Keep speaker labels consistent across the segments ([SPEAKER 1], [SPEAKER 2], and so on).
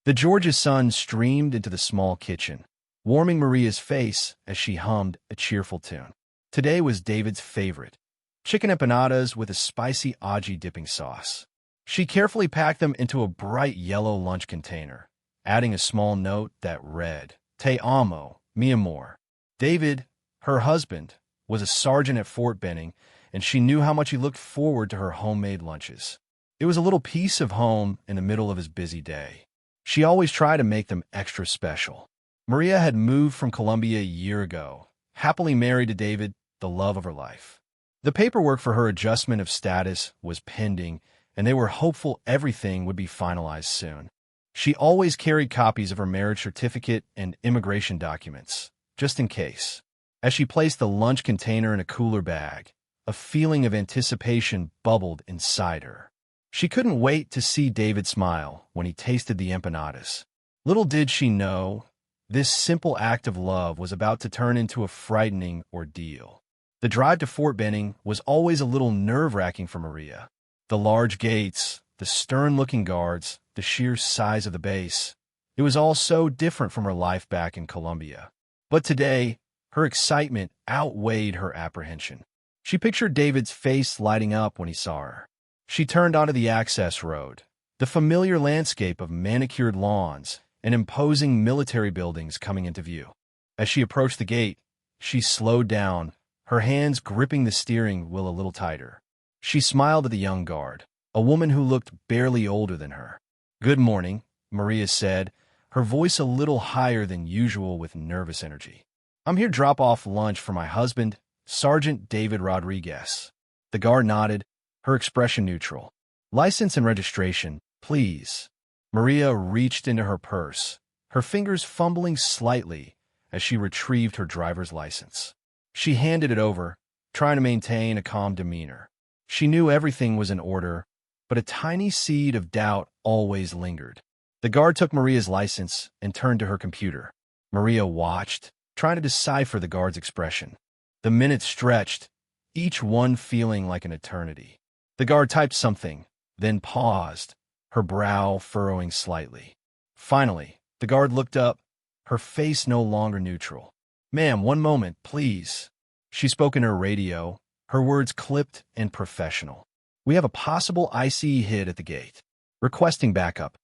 [SPEAKER 1] The Georgia sun streamed into the small kitchen, warming Maria's face as she hummed a cheerful tune. Today was David's favorite, chicken empanadas with a spicy aji dipping sauce. She carefully packed them into a bright yellow lunch container, adding a small note that read, Te amo, mi amor. David, her husband, was a sergeant at Fort Benning, and she knew how much he looked forward to her homemade lunches. It was a little piece of home in the middle of his busy day. She always tried to make them extra special. Maria had moved from Colombia a year ago, happily married to David, the love of her life. The paperwork for her adjustment of status was pending, and they were hopeful everything would be finalized soon. She always carried copies of her marriage certificate and immigration documents, just in case. As she placed the lunch container in a cooler bag, a feeling of anticipation bubbled inside her. She couldn't wait to see David smile when he tasted the empanadas. Little did she know, this simple act of love was about to turn into a frightening ordeal. The drive to Fort Benning was always a little nerve-wracking for Maria. The large gates, the stern-looking guards, the sheer size of the base. It was all so different from her life back in Colombia. But today, her excitement outweighed her apprehension. She pictured David's face lighting up when he saw her. She turned onto the access road, the familiar landscape of manicured lawns and imposing military buildings coming into view. As she approached the gate, she slowed down, her hands gripping the steering wheel a little tighter. She smiled at the young guard, a woman who looked barely older than her. "Good morning," Maria said, her voice a little higher than usual with nervous energy. "I'm here to drop off lunch for my husband, Sergeant David Rodriguez." The guard nodded, her expression neutral. "License and registration, please." Maria reached into her purse, her fingers fumbling slightly as she retrieved her driver's license. She handed it over, trying to maintain a calm demeanor. She knew everything was in order, but a tiny seed of doubt always lingered. The guard took Maria's license and turned to her computer. Maria watched, trying to decipher the guard's expression. The minutes stretched, each one feeling like an eternity. The guard typed something, then paused, her brow furrowing slightly. Finally, the guard looked up, her face no longer neutral. "Ma'am, one moment, please." She spoke in her radio, her words clipped and professional. "We have a possible ICE hit at the gate. Requesting backup."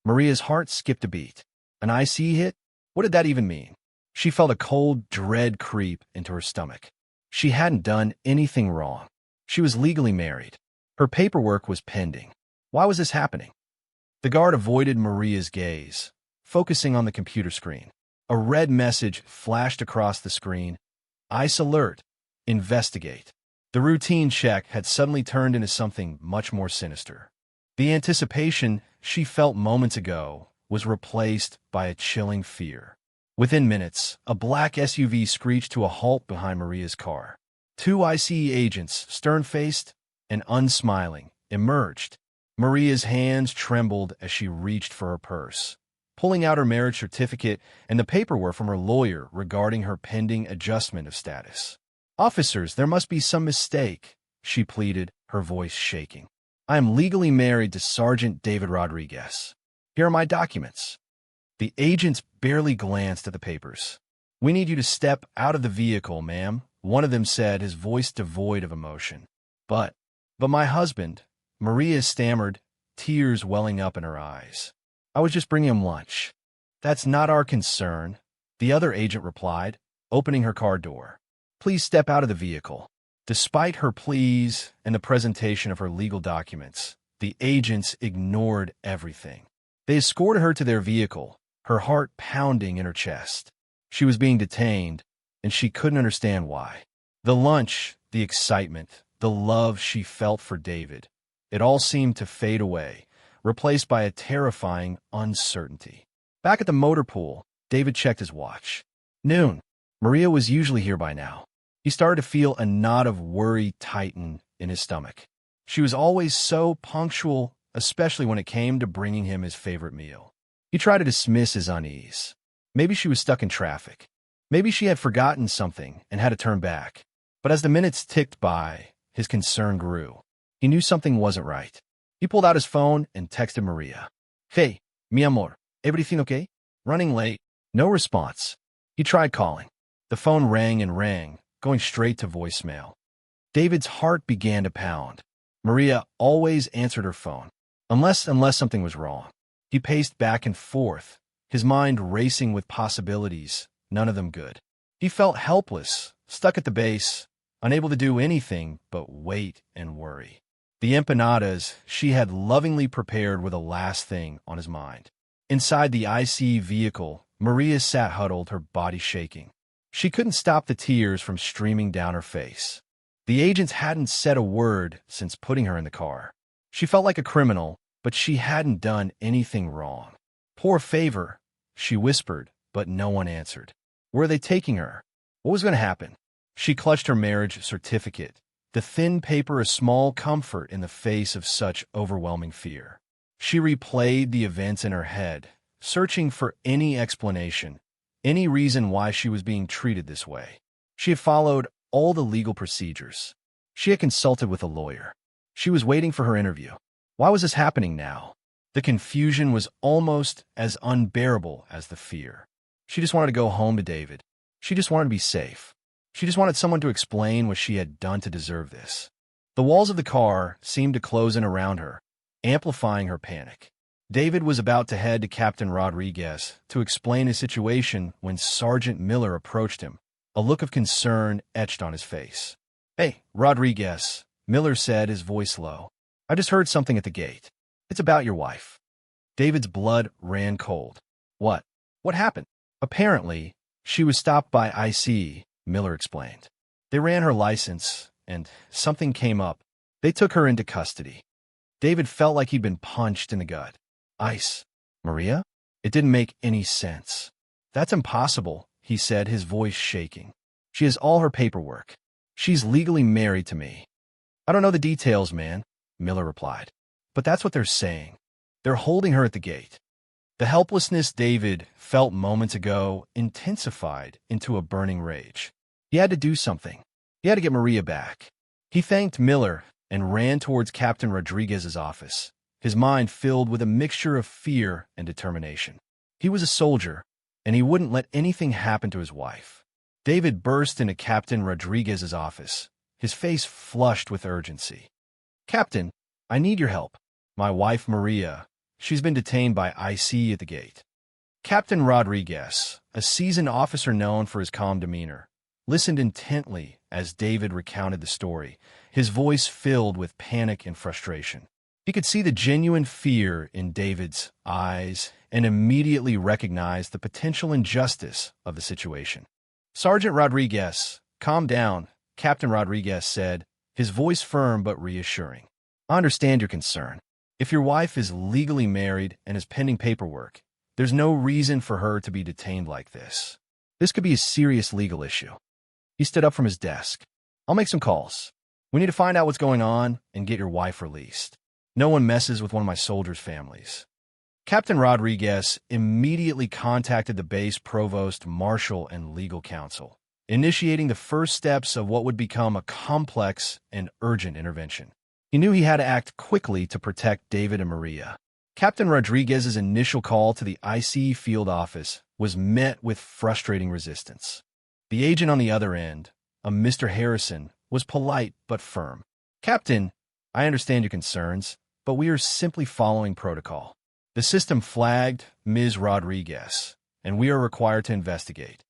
[SPEAKER 1] Maria's heart skipped a beat. An ICE hit? What did that even mean? She felt a cold dread creep into her stomach. She hadn't done anything wrong. She was legally married. Her paperwork was pending. Why was this happening? The guard avoided Maria's gaze, focusing on the computer screen. A red message flashed across the screen. "ICE alert. Investigate." The routine check had suddenly turned into something much more sinister. The anticipation she felt moments ago was replaced by a chilling fear. Within minutes, a black SUV screeched to a halt behind Maria's car. Two ICE agents, stern-faced and unsmiling, emerged. Maria's hands trembled as she reached for her purse, pulling out her marriage certificate and the paperwork from her lawyer regarding her pending adjustment of status. "Officers, there must be some mistake," she pleaded, her voice shaking. "I am legally married to Sergeant David Rodriguez. Here are my documents." The agents barely glanced at the papers. "We need you to step out of the vehicle, ma'am," one of them said, his voice devoid of emotion. But my husband," Maria stammered, tears welling up in her eyes. "I was just bringing him lunch." "That's not our concern," the other agent replied, opening her car door. "Please step out of the vehicle." Despite her pleas and the presentation of her legal documents, the agents ignored everything. They escorted her to their vehicle, her heart pounding in her chest. She was being detained, and she couldn't understand why. The lunch, the excitement, the love she felt for David, it all seemed to fade away, replaced by a terrifying uncertainty. Back at the motor pool, David checked his watch. Noon. Maria was usually here by now. He started to feel a knot of worry tighten in his stomach. She was always so punctual, especially when it came to bringing him his favorite meal. He tried to dismiss his unease. Maybe she was stuck in traffic. Maybe she had forgotten something and had to turn back. But as the minutes ticked by, his concern grew. He knew something wasn't right. He pulled out his phone and texted Maria. "Hey, mi amor, Everything okay? Running late. No response. He tried calling. The phone rang and rang, going straight to voicemail. David's heart began to pound. Maria always answered her phone, unless something was wrong. He paced back and forth, his mind racing with possibilities, none of them good. He felt helpless, stuck at the base, unable to do anything but wait and worry. The empanadas she had lovingly prepared were the last thing on his mind. Inside the IC vehicle, Maria sat huddled, her body shaking. She couldn't stop the tears from streaming down her face. The agents hadn't said a word since putting her in the car. She felt like a criminal, but she hadn't done anything wrong. Poor favor, she whispered, but no one answered. Where are they taking her? What was going to happen? She clutched her marriage certificate, the thin paper a small comfort in the face of such overwhelming fear. She replayed the events in her head, searching for any explanation, any reason why she was being treated this way. She had followed all the legal procedures. She had consulted with a lawyer. She was waiting for her interview. Why was this happening now? The confusion was almost as unbearable as the fear. She just wanted to go home to David. She just wanted to be safe. She just wanted someone to explain what she had done to deserve this. The walls of the car seemed to close in around her, amplifying her panic. David was about to head to Captain Rodriguez to explain his situation when Sergeant Miller approached him, a look of concern etched on his face. "Hey, Rodriguez," Miller said, his voice low. "I just heard something at the gate. It's about your wife." David's blood ran cold. What? What happened? Apparently, she was stopped by IC, Miller explained. They ran her license, and something came up. They took her into custody. David felt like he'd been punched in the gut. ICE? Maria? It didn't make any sense. "That's impossible," he said, his voice shaking. "She has all her paperwork. She's legally married to me." "I don't know the details, man," Miller replied. "But that's what they're saying. They're holding her at the gate." The helplessness David felt moments ago intensified into a burning rage. He had to do something. He had to get Maria back. He thanked Miller and ran towards Captain Rodriguez's office, his mind filled with a mixture of fear and determination. He was a soldier, and he wouldn't let anything happen to his wife. David burst into Captain Rodriguez's office, his face flushed with urgency. "Captain, I need your help. My wife, Maria, she's been detained by IC at the gate." Captain Rodriguez, a seasoned officer known for his calm demeanor, listened intently as David recounted the story, his voice filled with panic and frustration. He could see the genuine fear in David's eyes and immediately recognized the potential injustice of the situation. "Sergeant Rodriguez, calm down," Captain Rodriguez said, his voice firm but reassuring. "I understand your concern. If your wife is legally married and is pending paperwork, there's no reason for her to be detained like this. This could be a serious legal issue." He stood up from his desk. "I'll make some calls. We need to find out what's going on and get your wife released. No one messes with one of my soldiers' families." Captain Rodriguez immediately contacted the base provost, marshal, and legal counsel, initiating the first steps of what would become a complex and urgent intervention. He knew he had to act quickly to protect David and Maria. Captain Rodriguez's initial call to the IC field office was met with frustrating resistance. The agent on the other end, a Mr. Harrison, was polite but firm. "Captain, I understand your concerns, but we are simply following protocol. The system flagged Ms. Rodriguez, and we are required to investigate."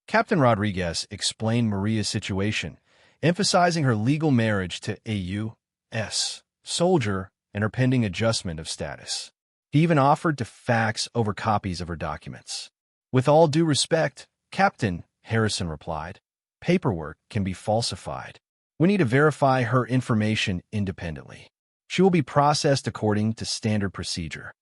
[SPEAKER 1] Captain Rodriguez explained Maria's situation, emphasizing her legal marriage to a U.S. soldier and her pending adjustment of status. He even offered to fax over copies of her documents. "With all due respect, Captain," Harrison replied, "paperwork can be falsified. We need to verify her information independently. She will be processed according to standard procedure."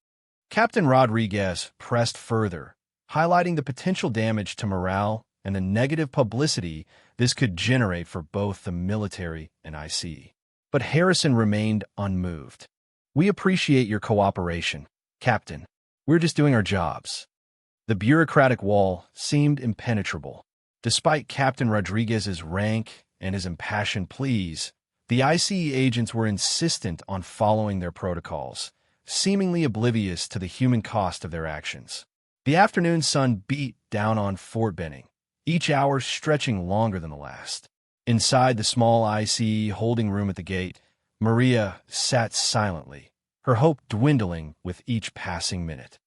[SPEAKER 1] Captain Rodriguez pressed further, highlighting the potential damage to morale and the negative publicity this could generate for both the military and IC. But Harrison remained unmoved. "We appreciate your cooperation, Captain. We're just doing our jobs." The bureaucratic wall seemed impenetrable. Despite Captain Rodriguez's rank and his impassioned pleas, the ICE agents were insistent on following their protocols, seemingly oblivious to the human cost of their actions. The afternoon sun beat down on Fort Benning, each hour stretching longer than the last. Inside the small ICE holding room at the gate, Maria sat silently, her hope dwindling with each passing minute.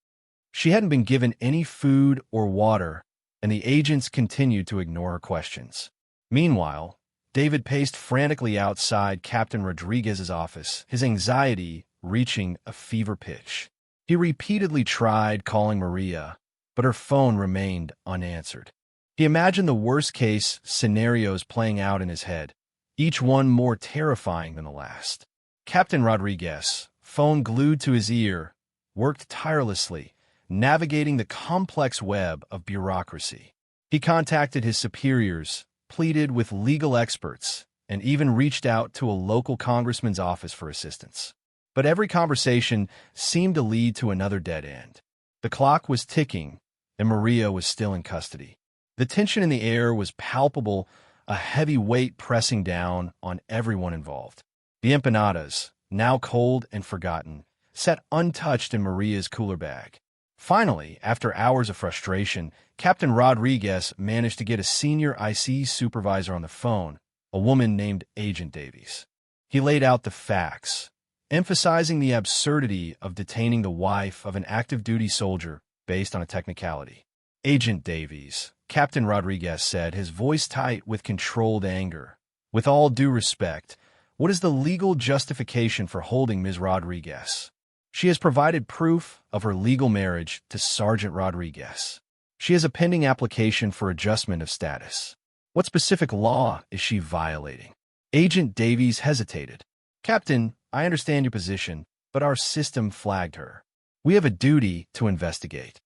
[SPEAKER 1] She hadn't been given any food or water, and the agents continued to ignore her questions. Meanwhile, David paced frantically outside Captain Rodriguez's office, his anxiety reaching a fever pitch. He repeatedly tried calling Maria, but her phone remained unanswered. He imagined the worst-case scenarios playing out in his head, each one more terrifying than the last. Captain Rodriguez, phone glued to his ear, worked tirelessly, navigating the complex web of bureaucracy. He contacted his superiors, pleaded with legal experts, and even reached out to a local congressman's office for assistance. But every conversation seemed to lead to another dead end. The clock was ticking, and Maria was still in custody. The tension in the air was palpable, a heavy weight pressing down on everyone involved. The empanadas, now cold and forgotten, sat untouched in Maria's cooler bag. Finally, after hours of frustration, Captain Rodriguez managed to get a senior IC supervisor on the phone, a woman named Agent Davies. He laid out the facts, emphasizing the absurdity of detaining the wife of an active-duty soldier based on a technicality. Agent Davies, Captain Rodriguez said, his voice tight with controlled anger. With all due respect, what is the legal justification for holding Ms. Rodriguez? She has provided proof of her legal marriage to Sergeant Rodriguez. She has a pending application for adjustment of status. What specific law is she violating? Agent Davies hesitated. Captain, I understand your position, but our system flagged her. We have a duty to investigate.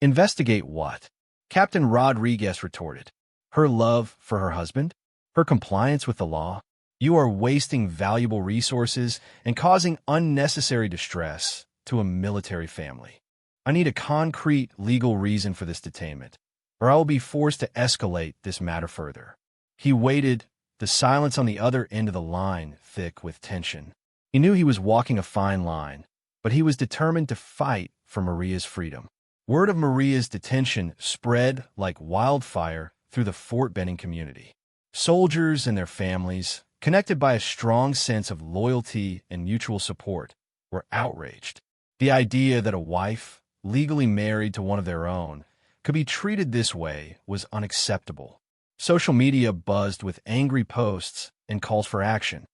[SPEAKER 1] Investigate what? Captain Rodriguez retorted. Her love for her husband? Her compliance with the law? You are wasting valuable resources and causing unnecessary distress to a military family. I need a concrete legal reason for this detainment, or I will be forced to escalate this matter further. He waited, the silence on the other end of the line thick with tension. He knew he was walking a fine line, but he was determined to fight for Maria's freedom. Word of Maria's detention spread like wildfire through the Fort Benning community. Soldiers and their families, connected by a strong sense of loyalty and mutual support, were outraged. The idea that a wife, legally married to one of their own, could be treated this way was unacceptable. Social media buzzed with angry posts and calls for action.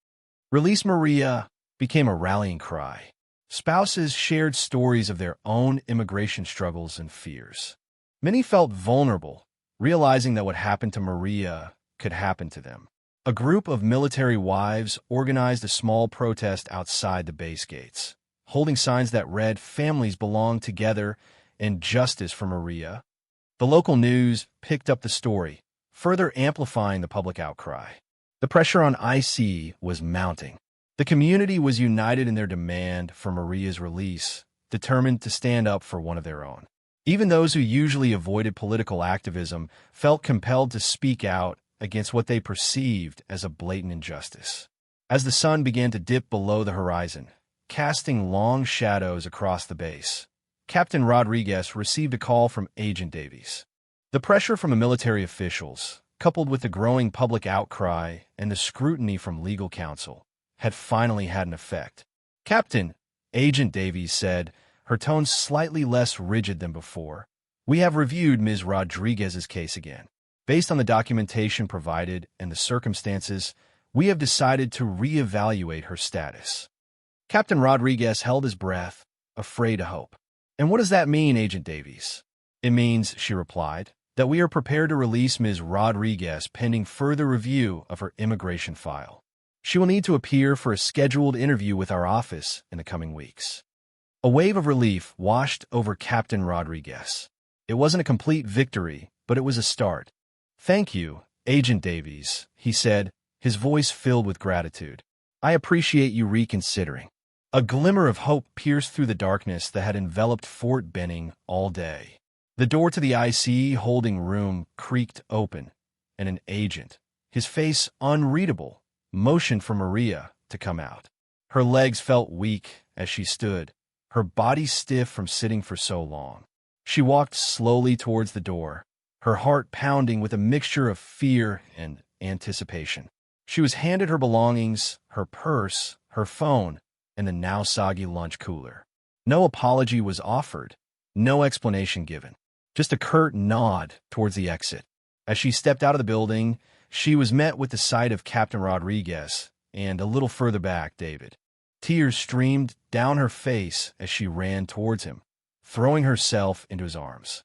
[SPEAKER 1] Release Maria became a rallying cry. Spouses shared stories of their own immigration struggles and fears. Many felt vulnerable, realizing that what happened to Maria could happen to them. A group of military wives organized a small protest outside the base gates, holding signs that read, "Families belong together," and "Justice for Maria." The local news picked up the story, further amplifying the public outcry. The pressure on IC was mounting. The community was united in their demand for Maria's release, determined to stand up for one of their own. Even those who usually avoided political activism felt compelled to speak out against what they perceived as a blatant injustice. As the sun began to dip below the horizon, casting long shadows across the base, Captain Rodriguez received a call from Agent Davies. The pressure from the military officials, coupled with the growing public outcry and the scrutiny from legal counsel, had finally had an effect. "Captain," Agent Davies said, her tone slightly less rigid than before, "we have reviewed Ms. Rodriguez's case again. Based on the documentation provided and the circumstances, we have decided to reevaluate her status." Captain Rodriguez held his breath, afraid to hope. "And what does that mean, Agent Davies?" "It means," she replied, "that we are prepared to release Ms. Rodriguez pending further review of her immigration file. She will need to appear for a scheduled interview with our office in the coming weeks." A wave of relief washed over Captain Rodriguez. It wasn't a complete victory, but it was a start. "Thank you, Agent Davies," he said, his voice filled with gratitude. "I appreciate you reconsidering." A glimmer of hope pierced through the darkness that had enveloped Fort Benning all day. The door to the IC holding room creaked open, and an agent, his face unreadable, motioned for Maria to come out. Her legs felt weak as she stood, her body stiff from sitting for so long. She walked slowly towards the door, her heart pounding with a mixture of fear and anticipation. She was handed her belongings, her purse, her phone, and the now soggy lunch cooler. No apology was offered, no explanation given, just a curt nod towards the exit. As she stepped out of the building, she was met with the sight of Captain Rodriguez and, a little further back, David. Tears streamed down her face as she ran towards him, throwing herself into his arms.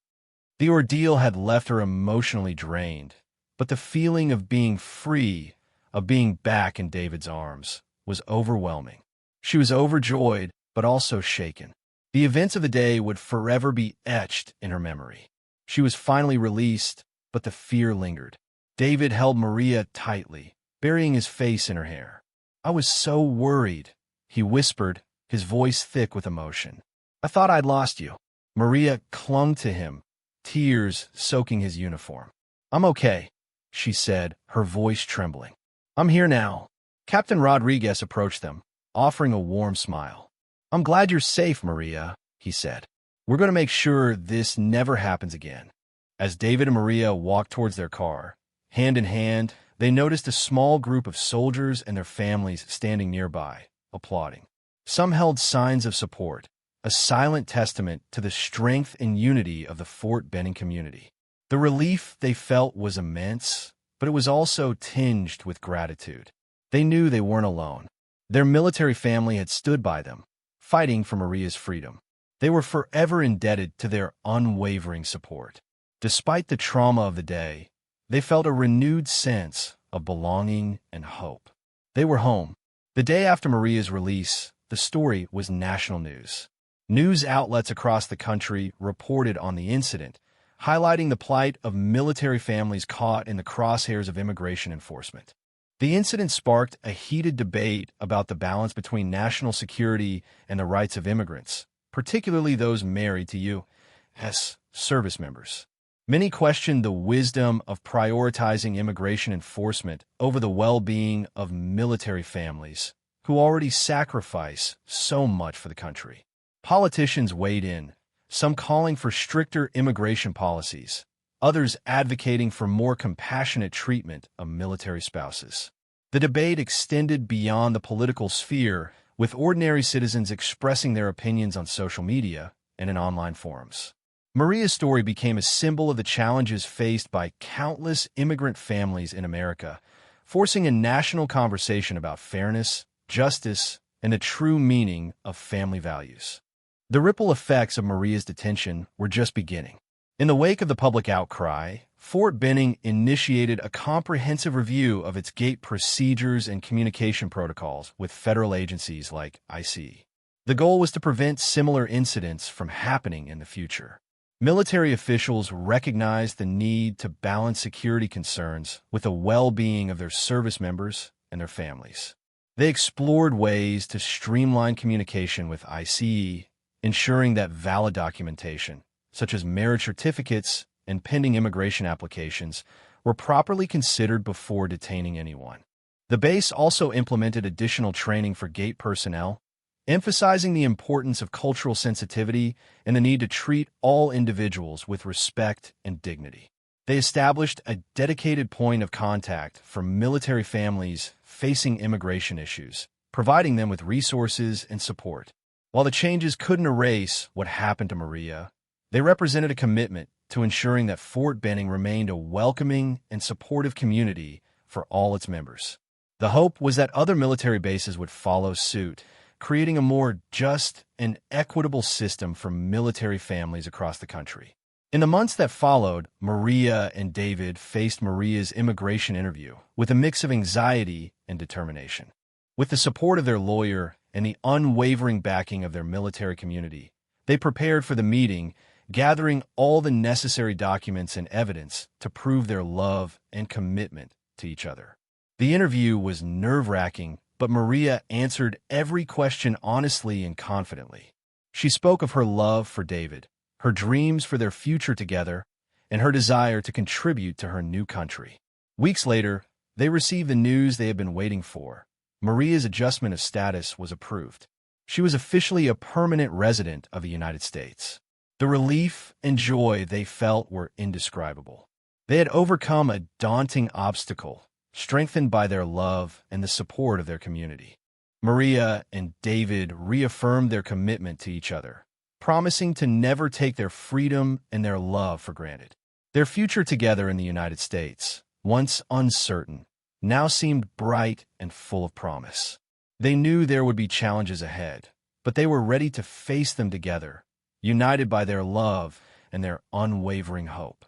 [SPEAKER 1] The ordeal had left her emotionally drained, but the feeling of being free, of being back in David's arms, was overwhelming. She was overjoyed, but also shaken. The events of the day would forever be etched in her memory. She was finally released, but the fear lingered. David held Maria tightly, burying his face in her hair. "I was so worried," he whispered, his voice thick with emotion. "I thought I'd lost you." Maria clung to him, tears soaking his uniform. "I'm okay," she said, her voice trembling. "I'm here now." Captain Rodriguez approached them, offering a warm smile. "I'm glad you're safe, Maria," he said. "We're going to make sure this never happens again." As David and Maria walked towards their car, hand in hand, they noticed a small group of soldiers and their families standing nearby, applauding. Some held signs of support, a silent testament to the strength and unity of the Fort Benning community. The relief they felt was immense, but it was also tinged with gratitude. They knew they weren't alone. Their military family had stood by them, fighting for Maria's freedom. They were forever indebted to their unwavering support. Despite the trauma of the day, they felt a renewed sense of belonging and hope. They were home. The day after Maria's release, the story was national news. News outlets across the country reported on the incident, highlighting the plight of military families caught in the crosshairs of immigration enforcement. The incident sparked a heated debate about the balance between national security and the rights of immigrants, particularly those married to U.S. service members. Many questioned the wisdom of prioritizing immigration enforcement over the well-being of military families, who already sacrifice so much for the country. Politicians weighed in, some calling for stricter immigration policies, others advocating for more compassionate treatment of military spouses. The debate extended beyond the political sphere, with ordinary citizens expressing their opinions on social media and in online forums. Maria's story became a symbol of the challenges faced by countless immigrant families in America, forcing a national conversation about fairness, justice, and the true meaning of family values. The ripple effects of Maria's detention were just beginning. In the wake of the public outcry, Fort Benning initiated a comprehensive review of its gate procedures and communication protocols with federal agencies like ICE. The goal was to prevent similar incidents from happening in the future. Military officials recognized the need to balance security concerns with the well-being of their service members and their families. They explored ways to streamline communication with ICE, ensuring that valid documentation, such as marriage certificates and pending immigration applications, were properly considered before detaining anyone. The base also implemented additional training for gate personnel, emphasizing the importance of cultural sensitivity and the need to treat all individuals with respect and dignity. They established a dedicated point of contact for military families facing immigration issues, providing them with resources and support. While the changes couldn't erase what happened to Maria, they represented a commitment to ensuring that Fort Benning remained a welcoming and supportive community for all its members. The hope was that other military bases would follow suit, creating a more just and equitable system for military families across the country. In the months that followed, Maria and David faced Maria's immigration interview with a mix of anxiety and determination. With the support of their lawyer and the unwavering backing of their military community, they prepared for the meeting, gathering all the necessary documents and evidence to prove their love and commitment to each other. The interview was nerve-wracking, but Maria answered every question honestly and confidently. She spoke of her love for David, her dreams for their future together, and her desire to contribute to her new country. Weeks later, they received the news they had been waiting for. Maria's adjustment of status was approved. She was officially a permanent resident of the United States. The relief and joy they felt were indescribable. They had overcome a daunting obstacle, strengthened by their love and the support of their community. Maria and David reaffirmed their commitment to each other, promising to never take their freedom and their love for granted. Their future together in the United States, once uncertain, now seemed bright and full of promise. They knew there would be challenges ahead, but they were ready to face them together, united by their love and their unwavering hope.